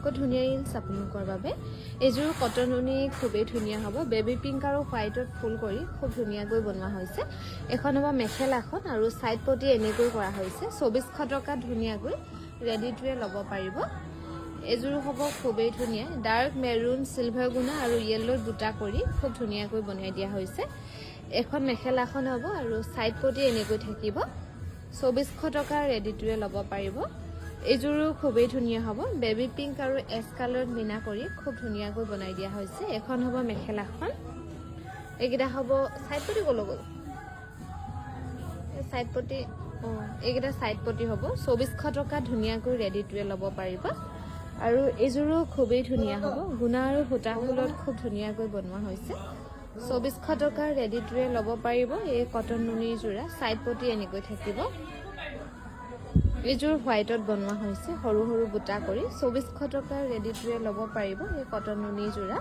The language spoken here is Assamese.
আটাইতকৈ ধুনীয়া ৰিলছ আপোনালোকৰ বাবে। এইযোৰ কটন নুনি খুবেই ধুনীয়া হ'ব। বেবী পিংক আৰু হোৱাইটত ফুল কৰি খুব ধুনীয়াকৈ বনোৱা হৈছে। এখন হ'ব মেখেলাখন আৰু ছাইড পটি এনেকৈ কৰা হৈছে। 2400 টকাত ধুনীয়াকৈ ৰেডি টুৱে ল'ব পাৰিব। এইযোৰ হ'ব খুবেই ধুনীয়া, ডাৰ্ক মেৰুন, চিলভাৰ গুণা আৰু য়েল্লোত বুটা কৰি খুব ধুনীয়াকৈ বনাই দিয়া হৈছে। এখন মেখেলাখন হ'ব আৰু ছাইড পটি এনেকৈ থাকিব। 2400 টকাৰ ৰেডি টুৱে ল'ব পাৰিব। এইযোৰো খুবেই ধুনীয়া হ'ব। বেবী পিংক আৰু এছ কালাৰত মিনা কৰি খুব ধুনীয়াকৈ বনাই দিয়া হৈছে। এখন হ'ব মেখেলাখন, এইকেইটা হ'ব ছাইড পটি ক'লৈ গ'ল, ছাইড পটি এইকেইটা ছাইড পটি হ'ব। 2400 টকাত ধুনীয়াকৈ ৰেডি টুৱে ল'ব পাৰিব। আৰু এইযোৰো খুবেই ধুনীয়া হ'ব। গুণা আৰু সূতা ফুলত খুব ধুনীয়াকৈ বনোৱা হৈছে। 2400 টকাৰ ৰেডি টুৱে ল'ব পাৰিব। এই কটন নুনিৰ যোৰা, ছাইড পটি এনেকৈ থাকিব। এইযোৰ হোৱাইটত বনোৱা হৈছে, সৰু সৰু বুটা কৰি। 2400 টকাৰ ৰেডি টুৱে ল'ব পাৰিব এই কটন নুনিৰ যোৰা।